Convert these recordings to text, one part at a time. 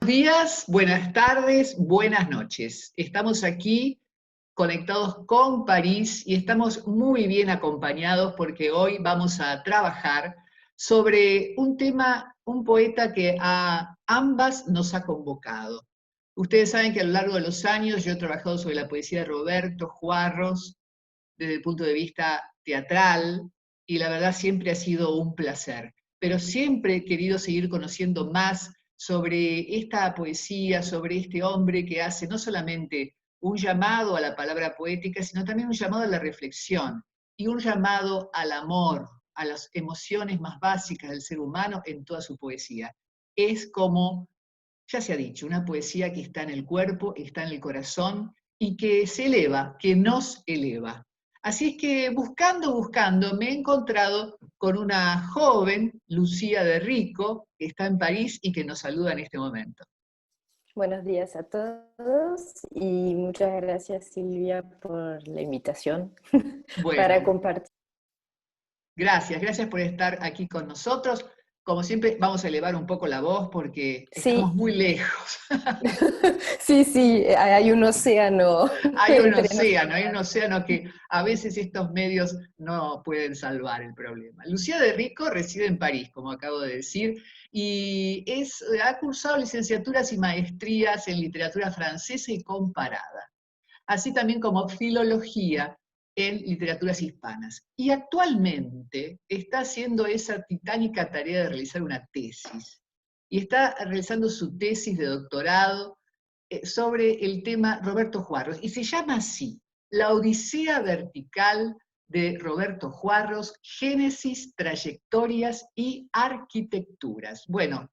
Buenos días, buenas tardes, buenas noches. Estamos aquí conectados con París y estamos muy bien acompañados porque hoy vamos a trabajar sobre un tema, un poeta que a ambas nos ha convocado. Ustedes saben que a lo largo de los años yo he trabajado sobre la poesía de Roberto Juarros desde el punto de vista teatral y la verdad siempre ha sido un placer, pero siempre he querido seguir conociendo más sobre esta poesía, sobre este hombre que hace no solamente un llamado a la palabra poética, sino también un llamado a la reflexión y un llamado al amor, a las emociones más básicas del ser humano en toda su poesía. Es como, ya se ha dicho, una poesía que está en el cuerpo, está en el corazón y que se eleva, que nos eleva. Así es que buscando, me he encontrado con una joven, Lucía de Rico, que está en París y que nos saluda en este momento. Buenos días a todos y muchas gracias Silvia por la invitación para Bueno, compartir. gracias por estar aquí con nosotros. Como siempre, vamos a elevar un poco la voz porque estamos Sí, muy lejos. sí, hay un océano entre Hay un nosotras. océano que a veces estos medios no pueden salvar el problema. Lucía de Rico reside en París, como acabo de decir, y ha cursado licenciaturas y maestrías en literatura francesa y comparada, así también como filología en literaturas hispanas. Y actualmente está haciendo esa titánica tarea de realizar una tesis. Y está realizando su tesis de doctorado sobre el tema Roberto Juarros, y se llama así, La Odisea Vertical de Roberto Juarros, Génesis, Trayectorias y Arquitecturas. Bueno,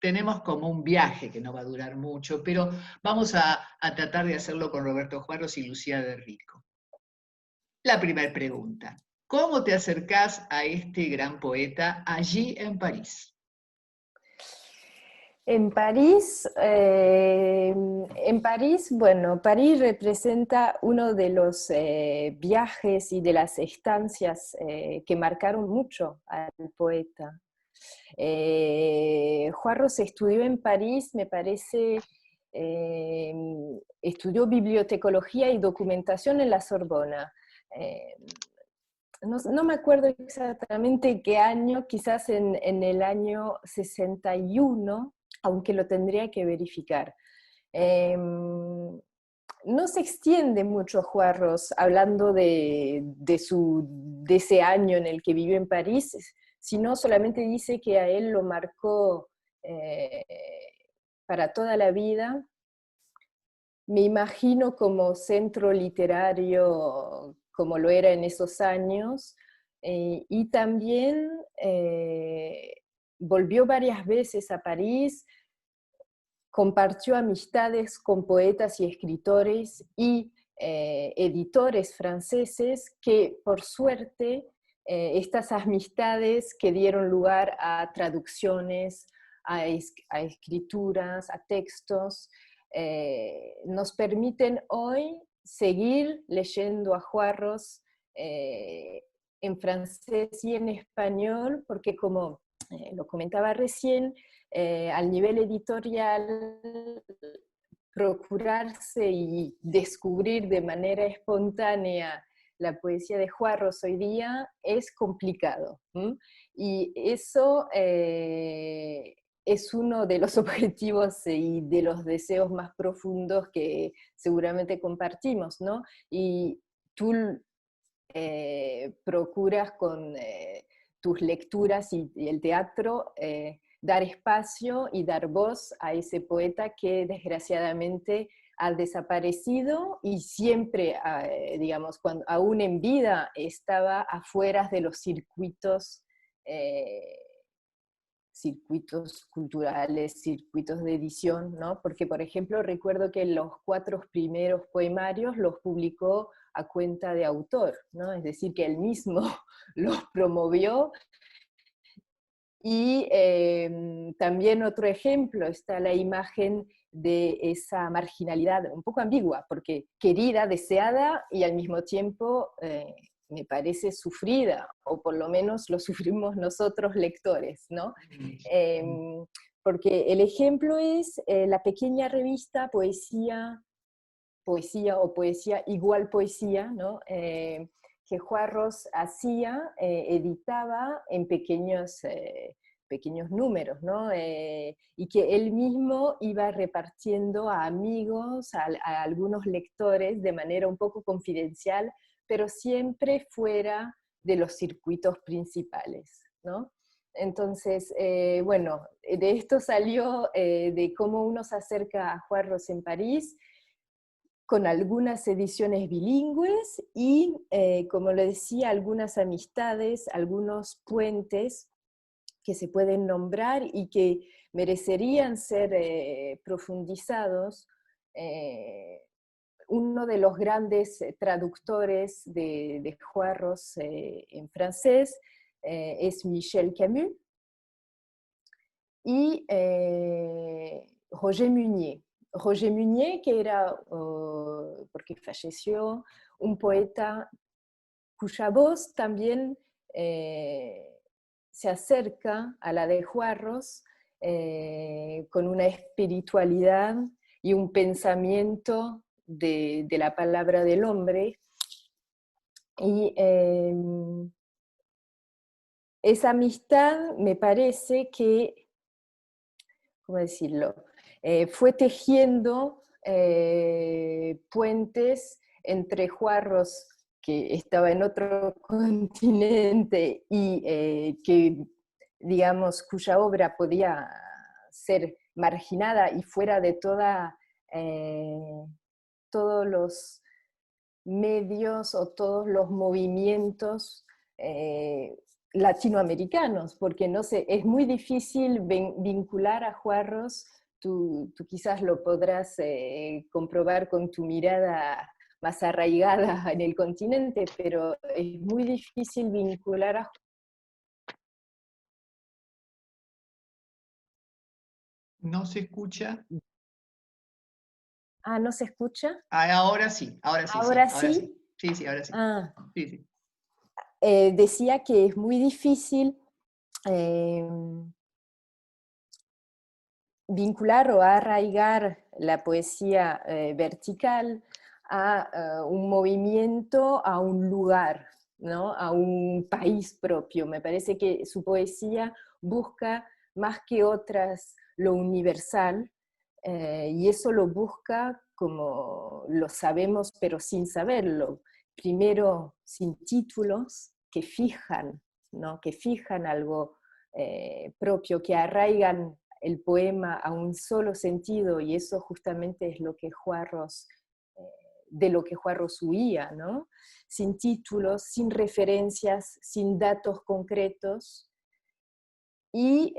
tenemos como un viaje que no va a durar mucho, pero vamos a tratar de hacerlo con Roberto Juarros y Lucía de Rico. La primera pregunta, ¿cómo te acercás a este gran poeta allí en París? Bueno, París representa uno de los viajes y de las estancias que marcaron mucho al poeta. Juarros estudió en París, me parece, eh, estudió bibliotecología y documentación en la Sorbona. Eh, no me acuerdo exactamente qué año, quizás en el año 61, aunque lo tendría que verificar. No se extiende mucho Juarros hablando de ese año en el que vivió en París, sino solamente dice que a él lo marcó eh, para toda la vida. Me imagino como centro literario, como lo era en esos años, y también volvió varias veces a París, compartió amistades con poetas y escritores y editores franceses que, por suerte, estas amistades que dieron lugar a traducciones, a escrituras, a textos, nos permiten hoy seguir leyendo a Juarros en francés y en español, porque como lo comentaba recién, al nivel editorial, procurarse y descubrir de manera espontánea la poesía de Juarros hoy día es complicado. Y eso es uno de los objetivos y de los deseos más profundos que seguramente compartimos, ¿no? Y tú procuras con tus lecturas y el teatro dar espacio y dar voz a ese poeta que desgraciadamente ha desaparecido y siempre, digamos, cuando aún en vida estaba afuera de los eh, circuitos culturales, circuitos de edición, ¿no? Porque, por ejemplo, recuerdo que los 4 primeros poemarios los publicó a cuenta de autor, ¿no? Es decir, que él mismo los promovió. Y también otro ejemplo está la imagen de esa marginalidad un poco ambigua, porque querida, deseada y al mismo tiempo me parece sufrida, o por lo menos lo sufrimos nosotros lectores, ¿no? porque el ejemplo es la pequeña revista Poesía igual poesía, ¿no? Que Juarros hacía, editaba en pequeños números, ¿no? Y que él mismo iba repartiendo a amigos, a algunos lectores de manera un poco confidencial, pero siempre fuera de los circuitos principales, ¿no? Entonces, bueno, de esto salió de cómo uno se acerca a Juarros en París, con algunas ediciones bilingües y, como le decía, algunas amistades, algunos puentes que se pueden nombrar y que merecerían ser profundizados. Uno de los grandes traductores de Juarros en francés es Michel Camus y Roger Munier. Roger Munier, que era, porque falleció, un poeta cuya voz también se acerca a la de Juarros con una espiritualidad y un pensamiento de la palabra del hombre. Y esa amistad me parece que, ¿cómo decirlo? Fue tejiendo puentes entre Juarros, que estaba en otro continente y que, digamos, cuya obra podía ser marginada y fuera de todos los medios o todos los movimientos latinoamericanos, porque no sé, es muy difícil vincular a Juarros. Tú quizás lo podrás comprobar con tu mirada más arraigada en el continente, pero es muy difícil vincular a... ¿No se escucha? Ah, ¿no se escucha? Ah, ahora sí, ahora sí, sí, Ahora ahora sí. sí. Sí, sí, ahora sí. Ah, Sí, sí. decía que es muy difícil eh, vincular o arraigar la poesía vertical a un movimiento, a un lugar, ¿no? A un país propio. Me parece que su poesía busca más que otras lo universal, y eso lo busca como lo sabemos pero sin saberlo. Primero sin títulos que fijan, ¿no? Que fijan algo propio, que arraigan el poema a un solo sentido, y eso justamente es lo que Juarros, de lo que Juarros huía, ¿no? Sin títulos, sin referencias, sin datos concretos. Y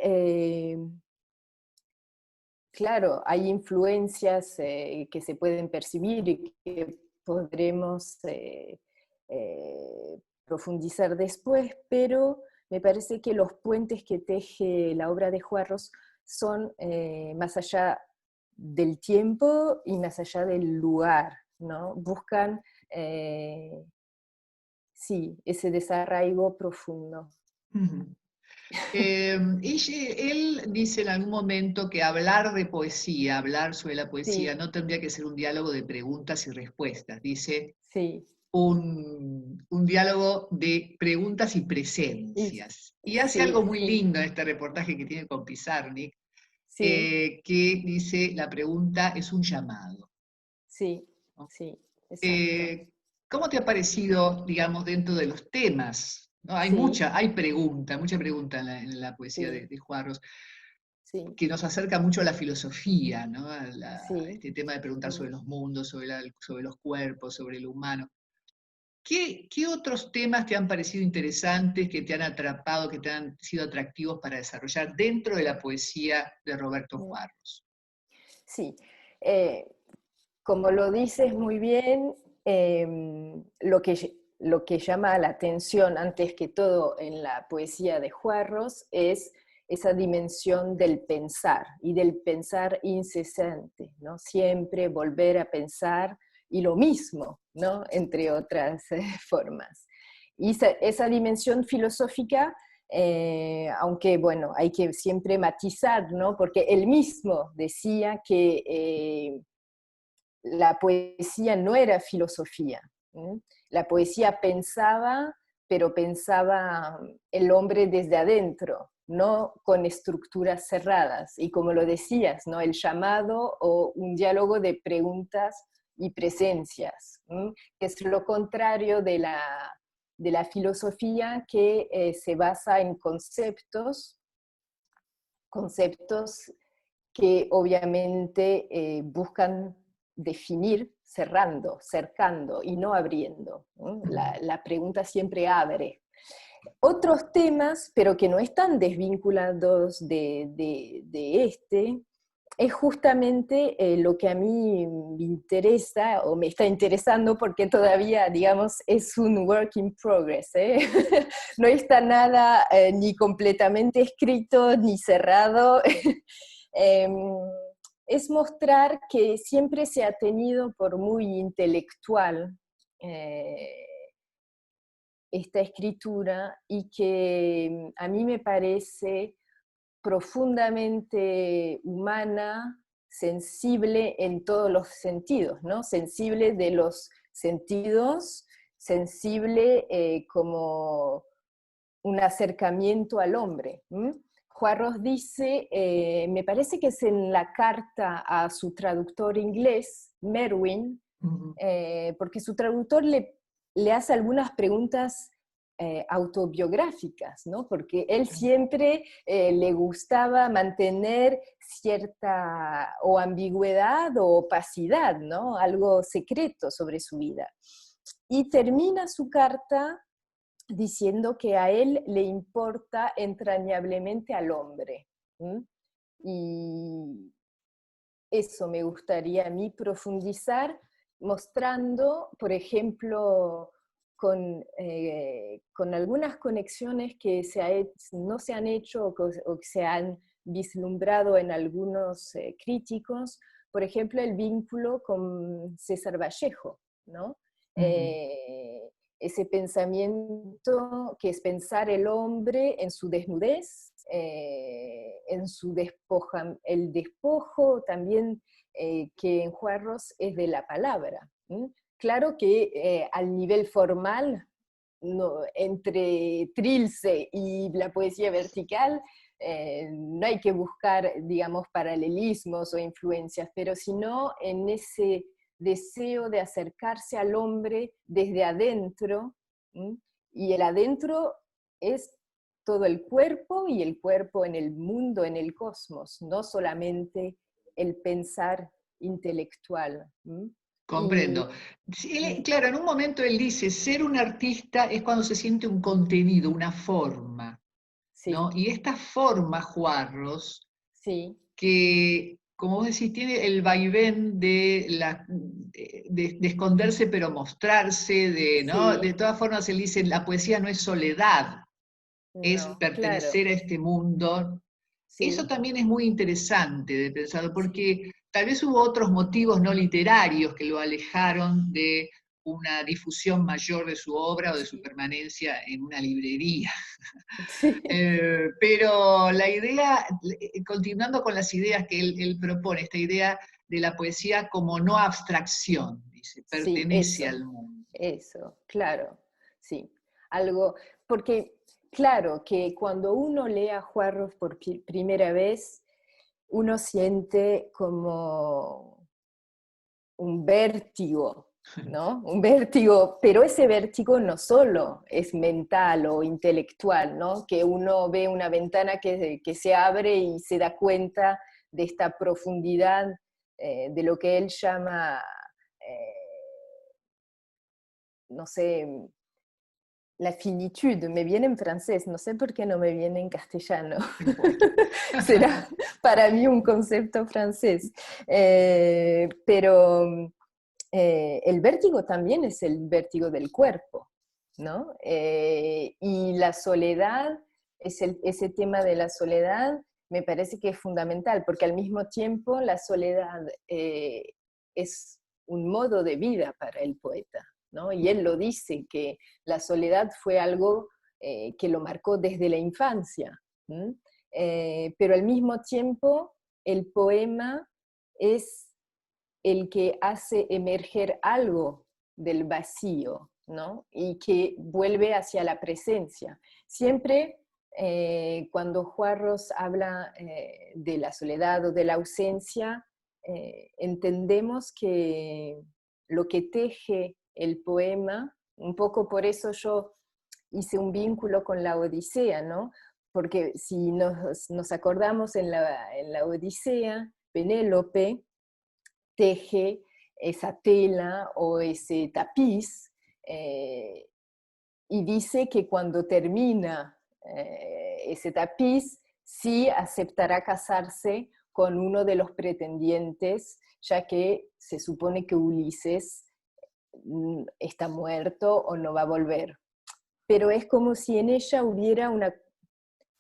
claro, hay influencias que se pueden percibir y que podremos profundizar después, pero me parece que los puentes que teje la obra de Juarros son más allá del tiempo y más allá del lugar, ¿no? Buscan, sí, ese desarraigo profundo. Ujú. Él dice en algún momento que hablar de poesía, hablar sobre la poesía, Sí, no tendría que ser un diálogo de preguntas y respuestas. Dice sí, un diálogo de preguntas y y, presencias. Y hace sí, algo muy sí, lindo en este reportaje que tiene con Pizarnik, sí, que dice la pregunta es un llamado, sí, ¿no? sí, exacto. Eh, ¿Cómo te ha parecido, digamos, dentro de los temas? ¿No? Sí, Hay pregunta, mucha pregunta en la poesía sí, de Juarros, sí, que nos acerca mucho a la filosofía, ¿no? A sí. este tema de preguntar Mm. sobre los mundos, sobre los cuerpos, sobre lo humano. ¿Qué otros temas te han parecido interesantes, que te han atrapado, que te han sido atractivos para desarrollar dentro de la poesía de Roberto Mm. Juarros? Sí, eh, como lo dices muy bien, lo que llama la atención antes que todo en la poesía de Juarros es esa dimensión del pensar y del pensar incesante, ¿no? Siempre volver a pensar y lo mismo, ¿no? Entre otras formas. Y esa dimensión filosófica aunque bueno, hay que siempre matizar, ¿no? Porque él mismo decía que la poesía no era filosofía. La poesía pensaba, pero pensaba el hombre desde adentro, no con estructuras cerradas. Y como lo decías, ¿no? El llamado o un diálogo de preguntas y presencias, que es lo contrario de la filosofía que se basa en conceptos que obviamente buscan definir cerrando, cercando y no abriendo. La pregunta siempre abre. Otros temas, pero que no están desvinculados de este, es justamente lo que a mí me interesa o me está interesando porque todavía, digamos, es un work in progress. No está nada ni completamente escrito ni cerrado. Em, es mostrar que siempre se ha tenido por muy intelectual esta escritura y que a mí me parece profundamente humana, sensible en todos los sentidos, ¿no? Sensible de los sentidos, sensible como un acercamiento al hombre. Juarros dice, me parece que es en la carta a su traductor inglés, Merwin, porque su traductor le hace algunas preguntas autobiográficas, ¿no? Porque él siempre le gustaba mantener cierta o ambigüedad o opacidad, ¿no? Algo secreto sobre su vida. Y termina su carta diciendo que a él le importa entrañablemente al hombre. Y eso me gustaría a mí profundizar, mostrando, por ejemplo, con algunas conexiones que no se han hecho o que se han vislumbrado en algunos críticos, por ejemplo, el vínculo con César Vallejo, ¿no? Ese pensamiento que es pensar el hombre en su desnudez, en su el despojo también que en Juarros es de la palabra. Claro que al nivel formal, no, entre Trilce y la poesía vertical, no hay que buscar, digamos, paralelismos o influencias, pero sino en ese deseo de acercarse al hombre desde adentro, y el adentro es todo el cuerpo y el cuerpo en el mundo, en el cosmos, no solamente el pensar intelectual. Comprendo. Sí, claro, en un momento él dice, ser un artista es cuando se siente un contenido, una forma, sí, ¿no? Y esta forma, Juarros, sí, que, como vos decís, tiene el vaivén de esconderse pero mostrarse, ¿no? sí, De todas formas, él dice, la poesía no es soledad, es no, claro, pertenecer a este mundo. Eso sí, también es muy interesante de pensar, sí, porque tal vez hubo otros motivos no literarios que lo alejaron de una difusión mayor de su obra o de su sí, permanencia en una librería. sí, Pero la idea, continuando con las ideas que él propone, esta idea de la poesía como no abstracción, dice, sí, pertenece al mundo. eso, claro, sí. Algo, porque claro que cuando uno lee a Juarros por primera vez, uno siente como un vértigo, ¿no? Un vértigo, pero ese vértigo no solo es mental o intelectual, ¿no? Que uno ve una ventana que se abre y se da cuenta de esta profundidad de lo que él llama, no sé, la finitud, me viene en francés, no sé por qué no me viene en castellano. No importa. Será para mí un concepto francés. Pero el vértigo también es el vértigo del cuerpo, ¿no? Y la soledad, ese tema de la soledad me parece que es fundamental, porque al mismo tiempo la soledad es un modo de vida para el poeta, ¿no? Y él lo dice, que la soledad fue algo que lo marcó desde la infancia. Pero al mismo tiempo, el poema es el que hace emerger algo del vacío, ¿no? Y que vuelve hacia la presencia. Siempre cuando Juarros habla de la soledad o de la ausencia, entendemos que lo que teje el poema, un poco por eso yo hice un vínculo con la Odisea, ¿no? Porque si nos acordamos en la Odisea, Penélope teje esa tela o ese tapiz y dice que cuando termina ese tapiz, sí aceptará casarse con uno de los pretendientes, ya que se supone que Ulises está muerto o no va a volver. Pero es como si en ella hubiera una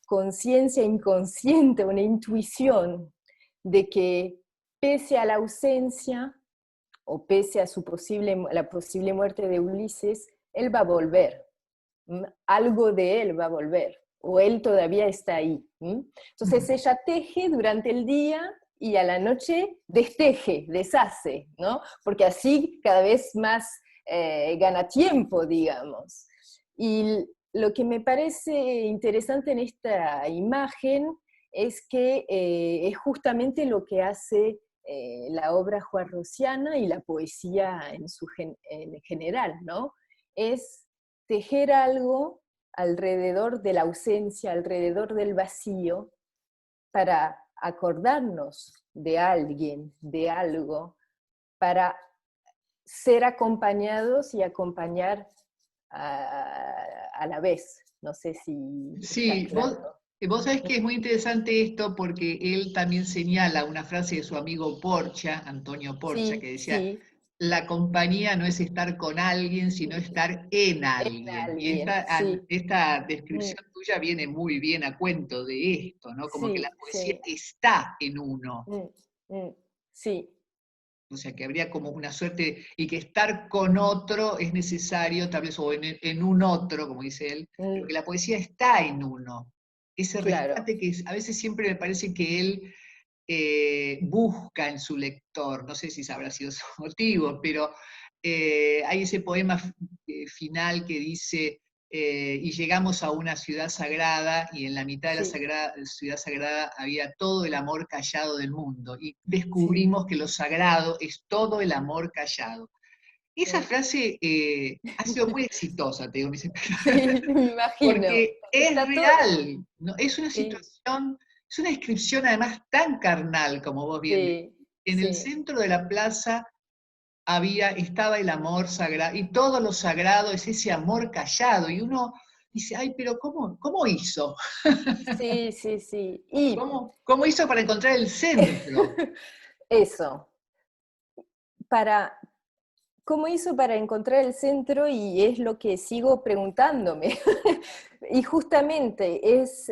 conciencia inconsciente, una intuición de que pese a la ausencia o pese a la posible muerte de Ulises, él va a volver. Algo de él va a volver, o él todavía está ahí. Entonces ella teje durante el día y a la noche desteje, deshace, ¿no? Porque así cada vez más gana tiempo, digamos. Y lo que me parece interesante en esta imagen es que es justamente lo que hace la obra juarrosiana y la poesía en general, ¿no? Es tejer algo alrededor de la ausencia, alrededor del vacío, para acordarnos de alguien, de algo, para ser acompañados y acompañar a la vez. No sé si está Sí, claro. vos sabés que es muy interesante esto porque él también señala una frase de su amigo Porcia, Antonio Porcia, Sí, que decía, sí, la compañía no es estar con alguien, sino estar en en alguien. Y alguien, sí. esta Mm, descripción tuya viene muy bien a cuento de esto, ¿no? Como que la sí, poesía sí. está en uno. Mm, sí, O sea, que habría como una suerte, y que estar con otro es necesario, tal vez, o en un otro, como dice él, pero mm, que la poesía está en uno. Ese claro. rescate que a veces siempre me parece que él busca en su lector, no sé si habrá sido su motivo, pero hay ese poema final que dice, y llegamos a una ciudad sagrada, y en la mitad de la Sí, ciudad sagrada había todo el amor callado del mundo, y sí. descubrimos que lo sagrado es todo el amor callado. Esa Mm. frase ha sido muy exitosa, te digo, Sí, me imagino. porque es Está todo. real, ¿no? Es una Sí, situación, es una descripción además tan carnal, como vos bien decís. sí, En el sí, centro de la plaza estaba el amor sagrado, y todo lo sagrado es ese amor callado, y uno dice, ay, pero ¿cómo hizo? sí, sí, sí. Y ¿Cómo hizo para encontrar el centro? eso, para, ¿cómo hizo para encontrar el centro? Y es lo que sigo preguntándome. Y justamente es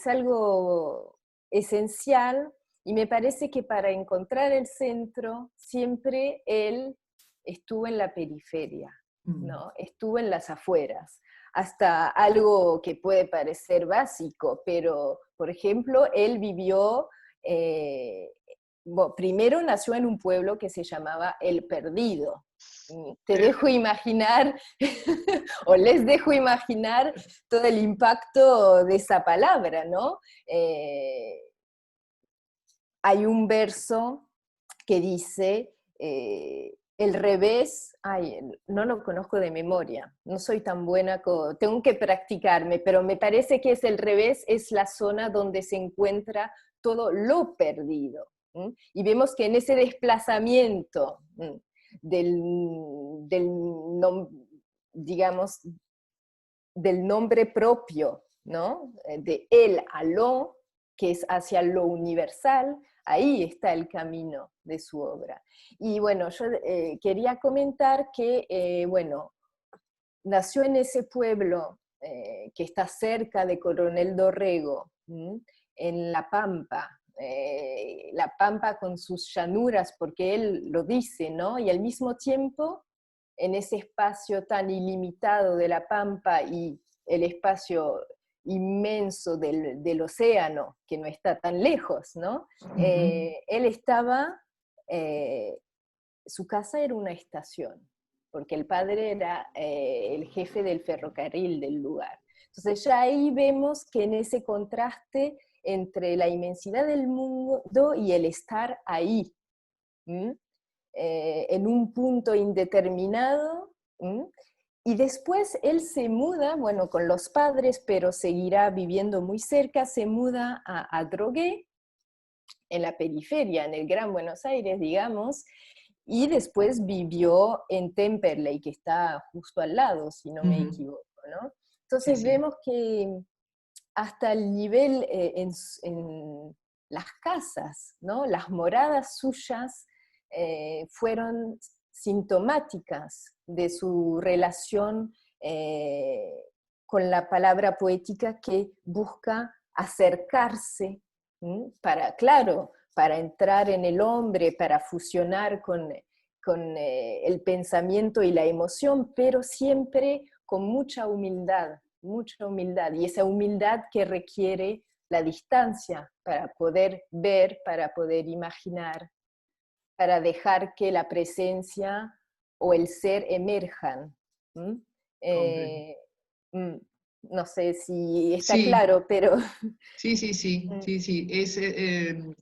algo esencial y me parece que para encontrar el centro siempre él estuvo en la periferia, Mm, ¿no? Estuvo en las afueras, hasta algo que puede parecer básico, pero por ejemplo, él vivió, bueno, primero nació en un pueblo que se llamaba El Perdido. Te dejo imaginar, o les dejo imaginar todo el impacto de esa palabra, ¿no? Hay un verso que dice, el revés, ay, no lo conozco de memoria, no soy tan buena, tengo que practicarme, pero me parece que es el revés, es la zona donde se encuentra todo lo perdido. Y vemos que en ese desplazamiento del, del digamos, del nombre propio, ¿no? De él a lo, que es hacia lo universal, ahí está el camino de su obra. Y bueno, yo quería comentar que, bueno, nació en ese pueblo que está cerca de Coronel Dorrego, en La Pampa, La Pampa con sus llanuras, porque él lo dice, ¿no? Y al mismo tiempo, en ese espacio tan ilimitado de La Pampa y el espacio inmenso del océano, que no está tan lejos, ¿no? Él estaba, su casa era una estación, porque el padre era el jefe del ferrocarril del lugar. Entonces ya ahí vemos que en ese contraste entre la inmensidad del mundo y el estar ahí, en un punto indeterminado, y después él se muda, bueno, con los padres, pero seguirá viviendo muy cerca, se muda a Adrogué, en la periferia, en el Gran Buenos Aires, digamos, y después vivió en Temperley, que está justo al lado, si no me equivoco, ¿no? Sí, Entonces sí. vemos que hasta el nivel en las casas, ¿no? Las moradas suyas fueron sintomáticas de su relación con la palabra poética que busca acercarse, para, claro, para entrar en el hombre, para fusionar con el pensamiento y la emoción, pero siempre con mucha humildad, y esa humildad que requiere la distancia para poder ver, para poder imaginar, para dejar que la presencia o el ser emerjan. ¿Mm? Eh, mm, no sé si está Sí, claro, pero... sí, sí, sí, sí, sí.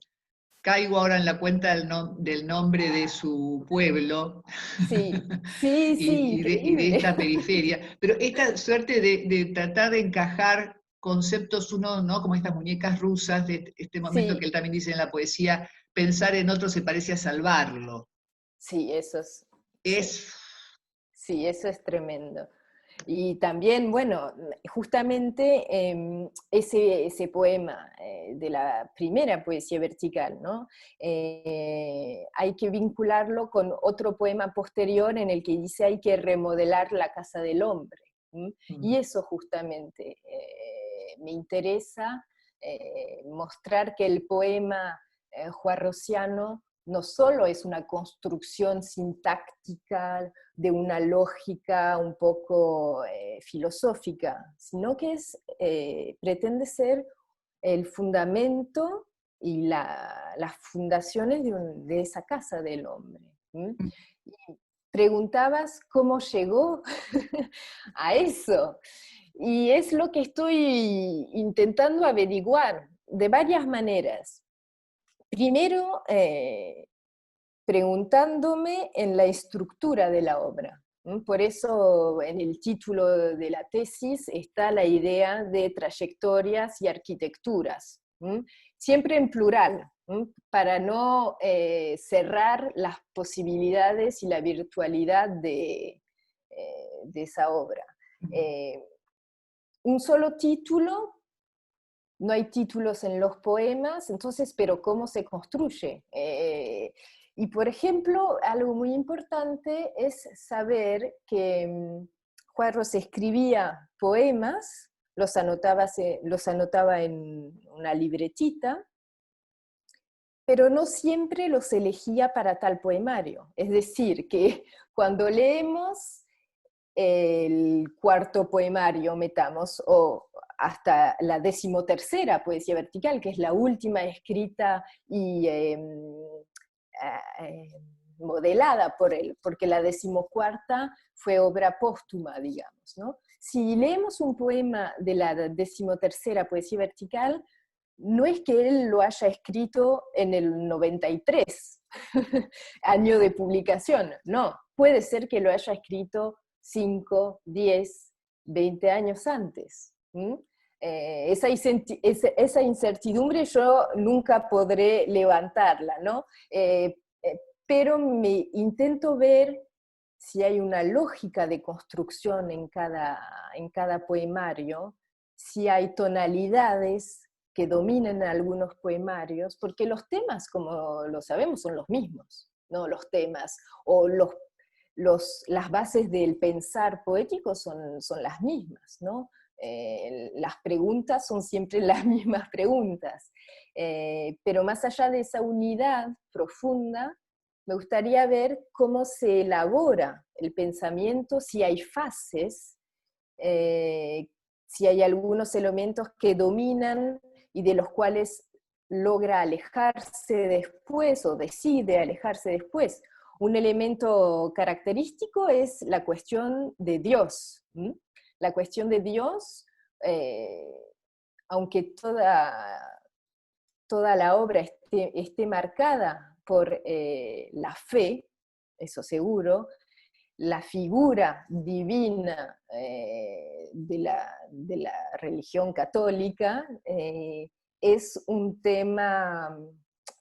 Caigo ahora en la cuenta del nombre de su pueblo Sí, sí, sí, y de increíble. esta periferia, pero esta suerte de tratar de encajar conceptos, uno, ¿no? Como estas muñecas rusas, de este momento que Sí, él también dice en la poesía, pensar en otro se parece a salvarlo. sí, eso es, sí, Es, sí, eso es tremendo. Y también, bueno, justamente ese poema de la primera poesía vertical, ¿no? Hay que vincularlo con otro poema posterior en el que dice hay que remodelar la casa del hombre. Y eso justamente me interesa mostrar que el poema juarrosiano no solo es una construcción sintáctica de una lógica un poco filosófica, sino que pretende ser el fundamento y las fundaciones de esa casa del hombre. Y preguntabas cómo llegó a eso. Y es lo que estoy intentando averiguar de varias maneras. Primero, preguntándome en la estructura de la obra. Por eso en el título de la tesis está la idea de trayectorias y arquitecturas, siempre en plural, para no cerrar las posibilidades y la virtualidad de esa obra. Eh, un solo título, no hay títulos en los poemas, entonces, pero ¿cómo se construye? Y por ejemplo, algo muy importante es saber que Juarros escribía poemas, los anotaba en una libretita, pero no siempre los elegía para tal poemario. Es decir, que cuando leemos el cuarto poemario, metamos, o hasta la 13ª poesía vertical, que es la última escrita y modelada por él, porque la 14ª fue obra póstuma, digamos, ¿no? Si leemos un poema de la 13ª poesía vertical, no es que él lo haya escrito en el 93, año de publicación, no, puede ser que lo haya escrito 5, 10, 20 años antes. Esa incertidumbre yo nunca podré levantarla, ¿no? Pero me intento ver si hay una lógica de construcción en cada poemario, si hay tonalidades que dominen algunos poemarios, porque los temas, como lo sabemos, son los mismos, ¿no? Los temas o las bases del pensar poético son las mismas, ¿no? Las preguntas son siempre las mismas preguntas, pero más allá de esa unidad profunda, me gustaría ver cómo se elabora el pensamiento, si hay fases si hay algunos elementos que dominan y de los cuales logra alejarse después o decide alejarse después. Un elemento característico es la cuestión de Dios. La cuestión de Dios, aunque toda la obra esté marcada por la fe, eso seguro, la figura divina de la religión católica es un tema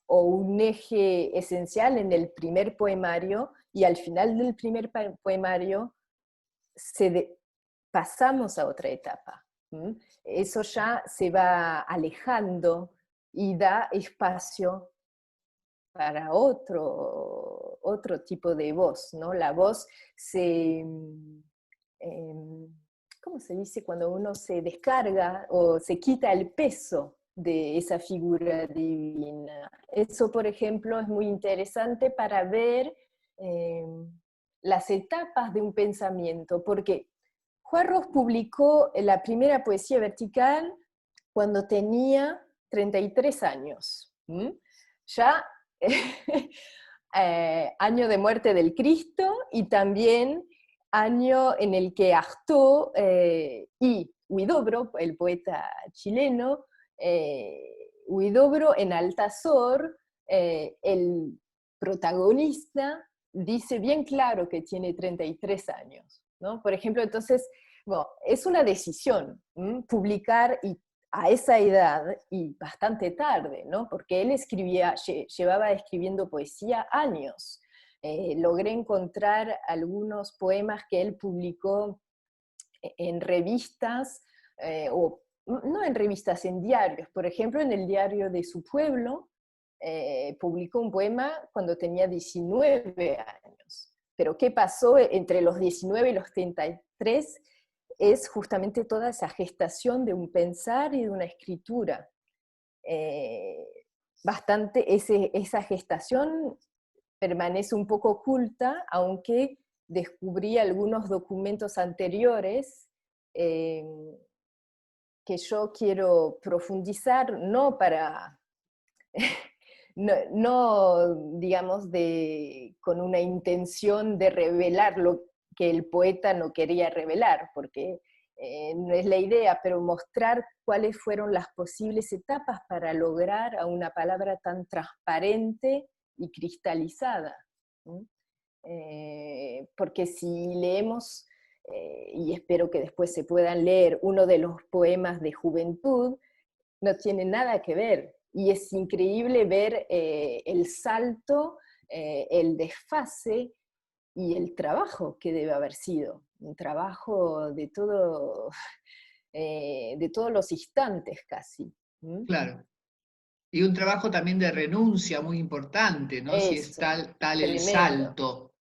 o un eje esencial en el primer poemario, y al final del primer poemario pasamos a otra etapa. Eso ya se va alejando y da espacio para otro tipo de voz, ¿no? La voz ¿cómo se dice? Cuando uno se descarga o se quita el peso de esa figura divina. Eso, por ejemplo, es muy interesante para ver las etapas de un pensamiento, porque Juarros publicó la primera poesía vertical cuando tenía 33 años. Ya año de muerte del Cristo, y también año en el que Artaud y Huidobro, el poeta chileno, Huidobro en Altazor, el protagonista, dice bien claro que tiene 33 años, ¿no? Por ejemplo, entonces, bueno, es una decisión publicar a esa edad y bastante tarde, ¿no? Porque él llevaba escribiendo poesía años. Logré encontrar algunos poemas que él publicó en revistas, o no en revistas, en diarios. Por ejemplo, en el diario de su pueblo, publicó un poema cuando tenía 19 años. Pero ¿qué pasó entre los 19 y los 33? Es justamente toda esa gestación de un pensar y de una escritura. Esa gestación permanece un poco oculta, aunque descubrí algunos documentos anteriores que yo quiero profundizar, no para... no, digamos, con una intención de revelar lo que el poeta no quería revelar, porque no es la idea, pero mostrar cuáles fueron las posibles etapas para lograr a una palabra tan transparente y cristalizada. Porque si leemos, y espero que después se puedan leer, uno de los poemas de juventud, no tiene nada que ver. Y es increíble ver el salto, el desfase y el trabajo que debe haber sido. Un trabajo de todos los instantes casi. Claro. Y un trabajo también de renuncia muy importante, ¿no? Si es Eso, tal el tremendo. salto,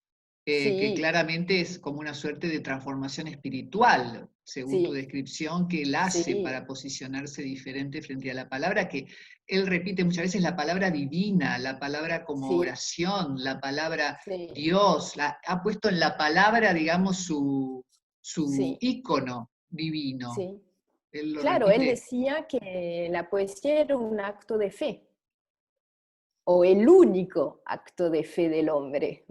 que Sí, claramente es como una suerte de transformación espiritual, según tu sí, descripción, que él hace para sí, posicionarse diferente frente a la palabra, que él repite muchas veces, la palabra divina, la palabra como sí, oración, la palabra sí, Dios, ha puesto en la palabra, digamos, su sí, ícono divino. sí. Él lo Claro, él repite, decía que la poesía era un acto de fe, o el único acto de fe del hombre.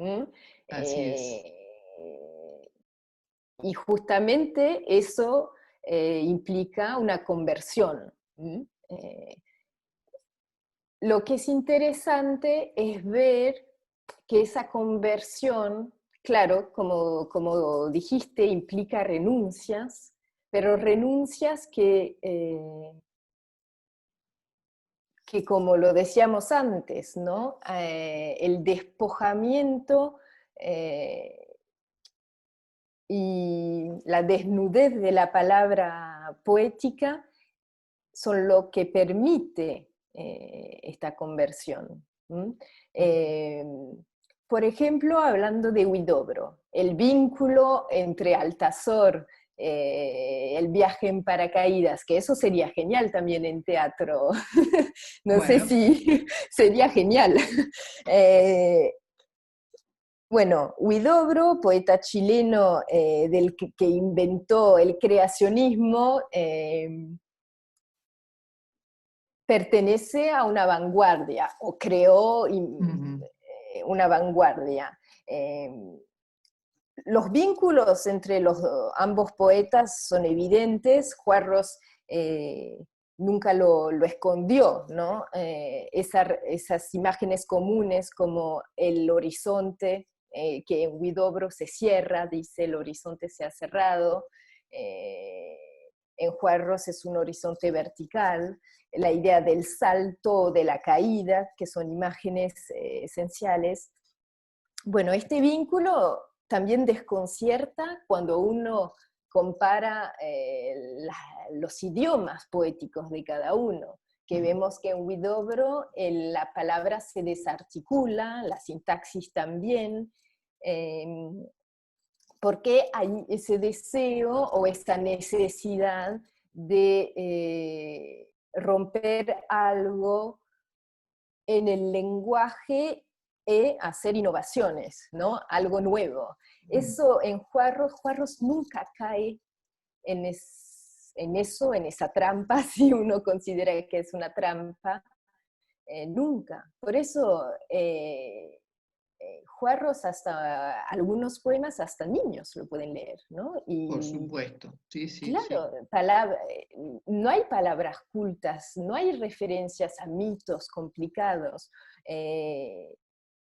así es. Eh, y justamente eso implica una conversión. Eh, lo que es interesante es ver que esa conversión, claro, como dijiste, implica renuncias, pero renuncias que como lo decíamos antes, ¿no? El despojamiento y la desnudez de la palabra poética son lo que permite esta conversión. Eh, por ejemplo, hablando de Huidobro, el vínculo entre Altazor, el viaje en paracaídas, que eso sería genial también en teatro, no sé Bueno, si sería genial. Eh, Bueno, Huidobro, poeta chileno que inventó el creacionismo, pertenece a una vanguardia, o creó Ujú, una vanguardia. Los vínculos entre ambos poetas son evidentes. Juarros nunca lo escondió, ¿no? Esas imágenes comunes como el horizonte, que en Huidobro se cierra, dice el horizonte se ha cerrado. eh, en Juarros es un horizonte vertical, la idea del salto, de la caída, que son imágenes esenciales. Bueno, este vínculo también desconcierta cuando uno compara los idiomas poéticos de cada uno, que ujú. vemos que en Huidobro la palabra se desarticula, la sintaxis también, eh, porque hay ese deseo o esa necesidad de romper algo en el lenguaje e hacer innovaciones, ¿no? Algo nuevo. Eso en Juarros nunca cae en eso, en esa trampa, si uno considera que es una trampa, nunca. Por eso Juarros, hasta algunos poemas, hasta niños lo pueden leer, ¿no? Por Y supuesto, sí, sí, sí. claro, no hay palabras cultas, no hay referencias a mitos complicados. Eh,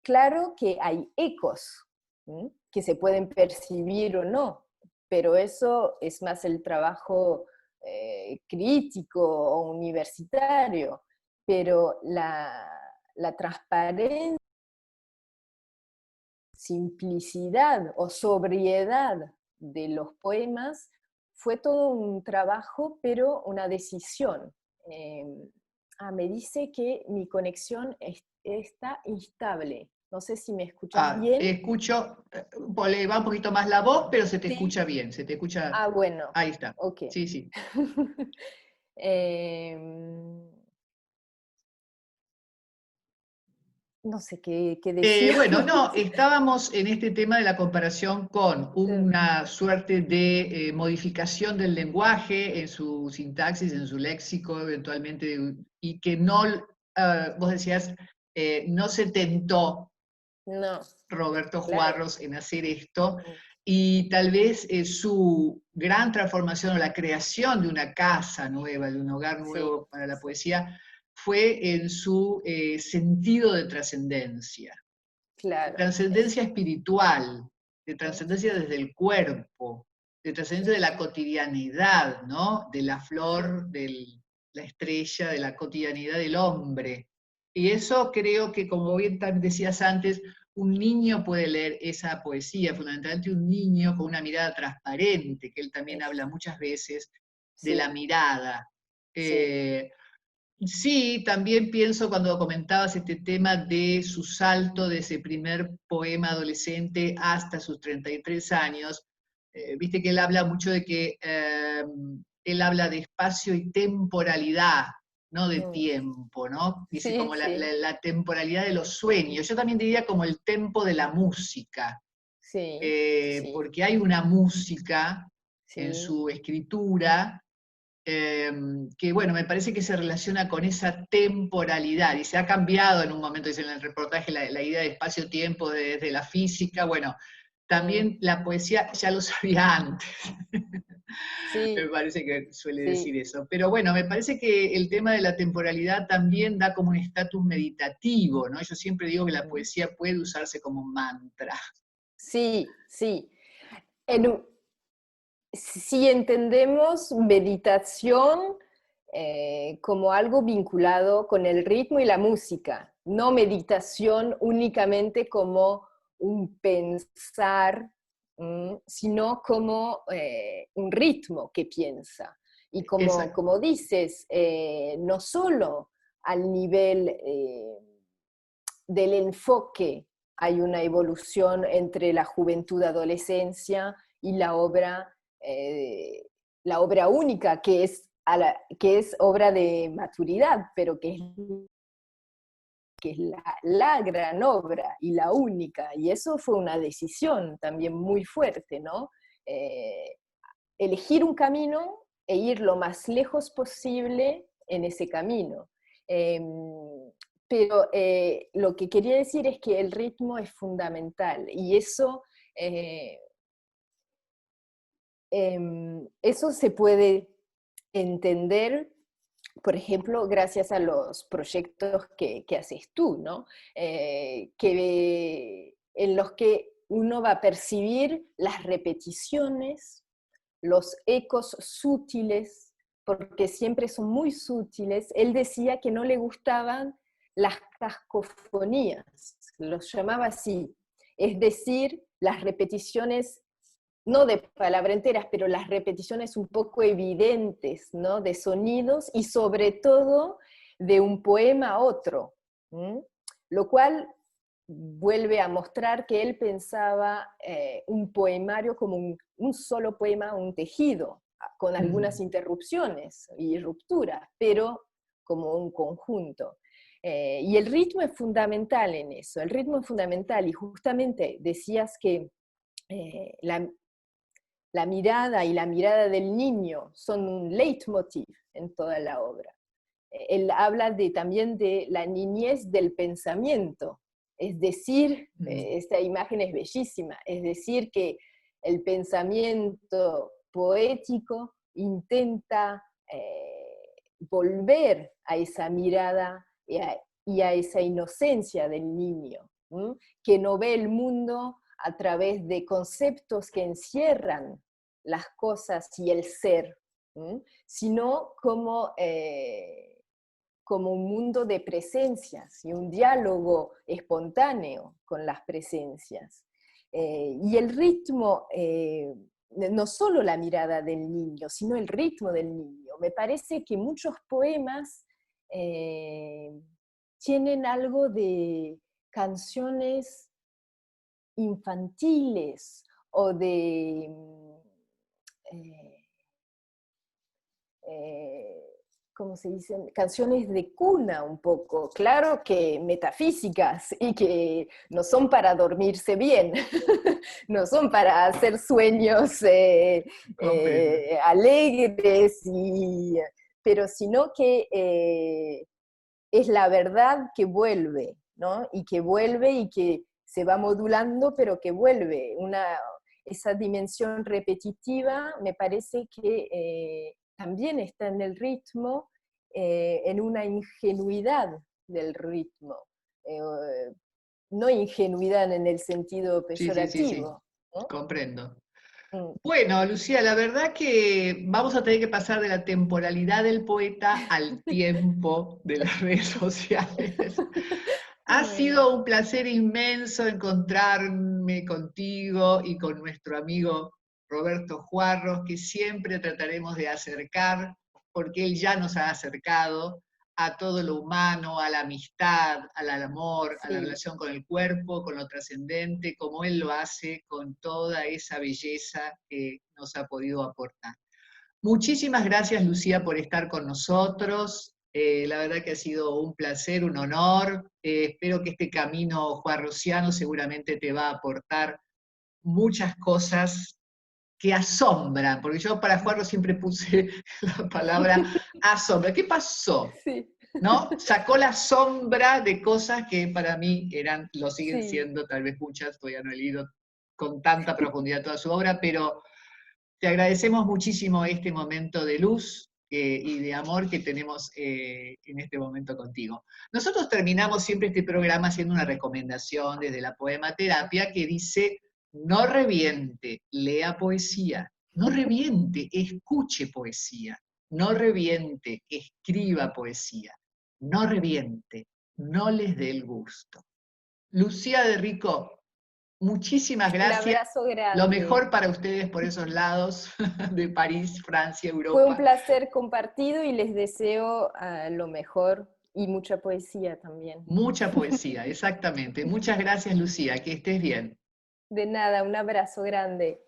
claro que hay ecos, ¿sí? Que se pueden percibir o no, pero eso es más el trabajo crítico o universitario. Pero la transparencia, simplicidad o sobriedad de los poemas fue todo un trabajo, pero una decisión. Eh, Me dice que mi conexión está instable. No sé si me escuchas Ah, bien. escucho, le va un poquito más la voz, pero se te Sí. escucha bien, se te escucha, Ah, bueno, ahí está. ok. Sí, sí. Em, no sé qué decía. Bueno, no, estábamos en este tema de la comparación con una suerte de modificación del lenguaje en su sintaxis, en su léxico, eventualmente, y que no, vos decías, no se tentó No, Roberto claro. Juarros en hacer esto, y tal vez su gran transformación o la creación de una casa nueva, de un hogar Sí, nuevo para la sí, poesía, fue en su sentido de trascendencia, claro. trascendencia espiritual, de Sí, trascendencia desde el cuerpo, de trascendencia de la cotidianidad, ¿no? De la flor, de la estrella, de la cotidianidad del hombre. Y eso creo que, como bien también decías antes, un niño puede leer esa poesía, fundamentalmente un niño con una mirada transparente, que él también habla muchas veces de la sí, mirada. sí. Eh, Sí, también pienso cuando comentabas este tema de su salto de ese primer poema adolescente hasta sus 33 años. Viste que él habla mucho de que él habla de espacio y temporalidad, no de Mm. tiempo, ¿no? Dice Sí, como sí, la temporalidad de los sueños. Yo también diría como el tempo de la música, sí, sí, porque hay una música en sí. su escritura que bueno, me parece que se relaciona con esa temporalidad y se ha cambiado en un momento, dice en el reportaje, la idea de espacio-tiempo desde la física. Bueno, Mm. también la poesía ya lo sabía antes. Me Sí, parece que suele sí. decir eso. Pero bueno, me parece que el tema de la temporalidad también da como un estatus meditativo, ¿no? Yo siempre digo que la Mm. poesía puede usarse como un mantra. Sí, sí. En u- si entendemos meditación como algo vinculado con el ritmo y la música, no meditación únicamente como un pensar, sino como un ritmo que piensa. Y Exacto. como dices, no solo al nivel del enfoque hay una evolución entre la juventud, adolescencia y la obra única, que es obra de maturidad, pero que es que es la gran obra y la única, y eso fue una decisión también muy fuerte, ¿no? Elegir un camino e ir lo más lejos posible en ese camino. Pero lo que quería decir es que el ritmo es fundamental, y eso se puede entender, por ejemplo, gracias a los proyectos que haces tú, ¿no? En los que uno va a percibir las repeticiones, los ecos sutiles, porque siempre son muy sutiles. Él decía que no le gustaban las cacofonías, los llamaba así, es decir, las repeticiones no de palabras enteras, pero las repeticiones un poco evidentes, ¿no? De sonidos y sobre todo de un poema a otro, ¿m? Lo cual vuelve a mostrar que él pensaba un poemario como un solo poema, un tejido, con algunas interrupciones y rupturas, pero como un conjunto. Y el ritmo es fundamental en eso, el ritmo es fundamental, y justamente decías que la mirada y la mirada del niño son un leitmotiv en toda la obra. Él habla también de la niñez del pensamiento, es decir, esta imagen es bellísima, es decir, que el pensamiento poético intenta volver a esa mirada y a esa inocencia del niño, que no ve el mundo a través de conceptos que encierran las cosas y el ser, sino como un mundo de presencias y un diálogo espontáneo con las presencias. Y el ritmo, no solo la mirada del niño, sino el ritmo del niño. Me parece que muchos poemas tienen algo de canciones infantiles o de ¿cómo se dicen? Canciones de cuna un poco, claro que metafísicas y que no son para dormirse bien, no son para hacer sueños alegres, pero sino que es la verdad que vuelve, ¿no? Y que vuelve y que se va modulando, pero que vuelve. Esa dimensión repetitiva me parece que también está en el ritmo, en una ingenuidad del ritmo. No ingenuidad en el sentido Sí, sí, sí, sí, peyorativo, ¿no? comprendo. Mm. Bueno, Lucía, la verdad que vamos a tener que pasar de la temporalidad del poeta al tiempo de las redes sociales. Ha Bueno, sido un placer inmenso encontrarme contigo y con nuestro amigo Roberto Juarros, que siempre trataremos de acercar, porque él ya nos ha acercado a todo lo humano, a la amistad, al amor, a la sí. relación con el cuerpo, con lo trascendente, como él lo hace con toda esa belleza que nos ha podido aportar. Muchísimas gracias, Lucía, por estar con nosotros. La verdad que ha sido un placer, un honor. Espero que este camino juarrosiano seguramente te va a aportar muchas cosas que asombran, porque yo para Juarro siempre puse la palabra asombra. ¿Qué pasó? Sí, ¿No? Sacó la sombra de cosas que para mí lo siguen sí. siendo, tal vez muchas, todavía no he leído con tanta profundidad toda su obra, pero te agradecemos muchísimo este momento de luz y de amor que tenemos en este momento contigo. Nosotros terminamos siempre este programa haciendo una recomendación desde la poematerapia que dice, no reviente, lea poesía, no reviente, escuche poesía, no reviente, escriba poesía, no reviente, no les dé el gusto. Lucía de Rico, muchísimas Un gracias. abrazo Lo grande. mejor para ustedes por esos lados de París, Francia, Fue un Europa. placer compartido y les deseo lo mejor y mucha poesía también. Mucha poesía, exactamente. Muchas gracias, Lucía. Que estés bien. De nada, un abrazo grande.